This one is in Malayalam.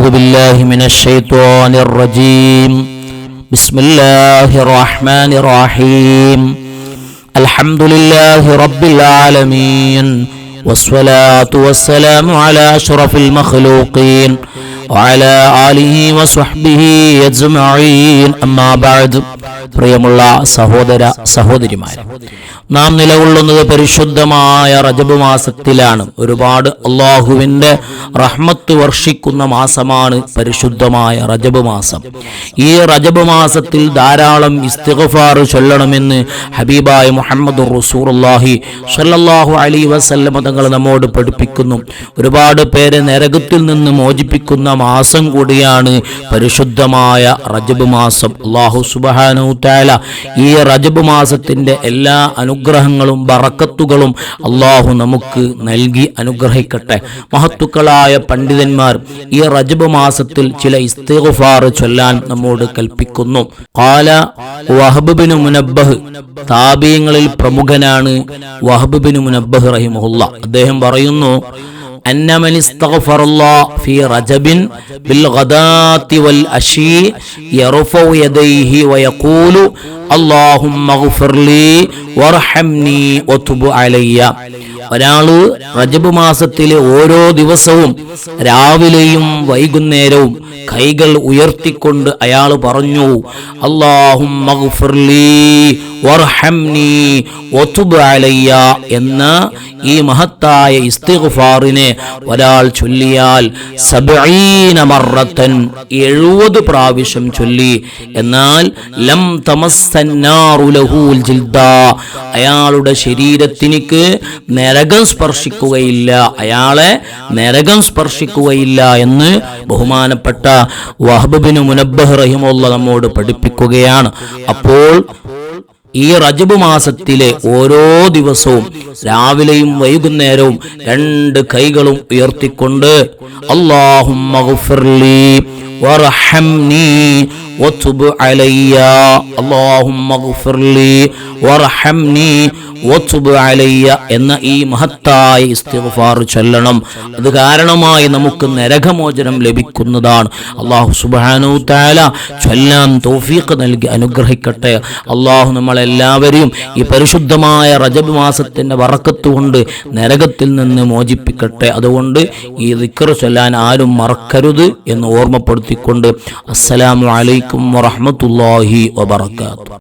أعوذ بالله من الشيطان الرجيم بسم الله الرحمن الرحيم الحمد لله رب العالمين والصلاة والسلام على أشرف المخلوقين وعلى آله وصحبه أجمعين أما بعد പ്രിയമുള്ള സഹോദര സഹോദരിമാരെ, നാം നിലകൊള്ളുന്നത് പരിശുദ്ധമായ റജബ് മാസത്തിലാണ്. ഒരുപാട് അള്ളാഹുവിൻ്റെ റഹ്മത്ത് വർഷിക്കുന്ന മാസമാണ് പരിശുദ്ധമായ റജബ് മാസം. ഈ റജബ് മാസത്തിൽ ധാരാളം ഇസ്തിഗ്ഫാർ ചൊല്ലണമെന്ന് ഹബീബായ മുഹമ്മദ് റസൂലുള്ളാഹി സ്വല്ലല്ലാഹു അലൈഹി വസല്ലം തങ്ങൾ നമ്മോട് പഠിപ്പിക്കുന്നു. ഒരുപാട് പേരെ നരകത്തിൽ നിന്ന് മോചിപ്പിക്കുന്ന മാസം കൂടിയാണ് പരിശുദ്ധമായ റജബ് മാസം. അല്ലാഹു സുബ്ഹാനഹു തആല ഈ റജബ് മാസത്തിന്റെ എല്ലാ അനുഗ്രഹങ്ങളും ബറക്കത്തുകളും അല്ലാഹു നമുക്ക് നൽകി അനുഗ്രഹിക്കട്ടെ. മഹത്തുക്കളായ പണ്ഡിതന്മാർ ഈ റജബ് മാസത്തിൽ ചില ഇസ്തിഗ്ഫാർ ചൊല്ലാൻ നമ്മോട് കൽപ്പിക്കുന്നു. ഖാല വഹബ് ബിൻ മുനബ്ബഹ്, താബീങ്ങളിൽ പ്രമുഖനാണ് വഹബ് ബിൻ മുനബ്ബഹ് റഹിമഹുല്ലാ. അദ്ദേഹം പറയുന്നു, أن من استغفر الله في رجب بالغداة والعشي يرفع يديه ويقول اللهم اغفر لي وارحمني وتب علي. ഒരാള് റജബ് മാസത്തിലെ ഓരോ ദിവസവും രാവിലെയും വൈകുന്നേരവും കൈകൾ ഉയർത്തിക്കൊണ്ട് അയാൾ പറഞ്ഞു, അല്ലാഹുമ്മ ഗ്ഫിർലി വർഹംനി വതുബ് അലയ്യ എന്ന ഈ മഹത്തായ ഇസ്തിഗ്ഫാറിനെ ഒരാൾ ചൊല്ലിയാൽ 70 മറത്തൻ 70 പ്രാവശ്യം ചൊല്ലി, എന്നാൽ ലം തമസ്സന്നാറു ലഹുൽ ജിൽദ, അയാളുടെ ശരീരത്തിനിക്ക് നരകം സ്പർശിക്കുകയില്ല, അയാളെ നരകം സ്പർശിക്കുകയില്ല എന്ന് ബഹുമാനപ്പെട്ട വഹബ് ബിൻ മുനബ്ബഹ് റഹിമഹുല്ലാ നമ്മോട് പഠിപ്പിക്കുകയാണ്. അപ്പോൾ ഈ റജബ് മാസത്തിലെ ഓരോ ദിവസവും രാവിലെയും വൈകുന്നേരവും 2 കൈകളും ഉയർത്തിക്കൊണ്ട് അല്ലാഹുമ്മ ഗ്ഫിർലി വർഹംനി വതുബ് അലയ്യ, അല്ലാഹുമ്മ ഗ്ഫിർലി വർഹംനി വതുബ് അലയ്യ എന്ന ഈ മഹത്തായ ഇസ്തിഗ്ഫാർ ചൊല്ലണം. അത് കാരണമായി നമുക്ക് നരകമോചനം ലഭിക്കുന്നതാണ്. അല്ലാഹു സുബ്ഹാനഹു തആല ചൊല്ലാൻ തൗഫീഖ് നൽകി അനുഗ്രഹിക്കട്ടെ. അല്ലാഹു നമ്മളെല്ലാവരെയും ഈ പരിശുദ്ധമായ റജബ് മാസത്തിന്റെ ബറക്കത്ത് കൊണ്ട് നരകത്തിൽ നിന്ന് മോചിപ്പിക്കട്ടെ. അതുകൊണ്ട് ഈ ദിക്ർ ചൊല്ലാൻ ആരും മറക്കരുത് എന്ന് ഓർമ്മപ്പെടുത്തിക്കൊണ്ട് അസ്സലാമു അലൈക്കും വറഹ്മത്തുള്ളാഹി വബറകാതുഹു.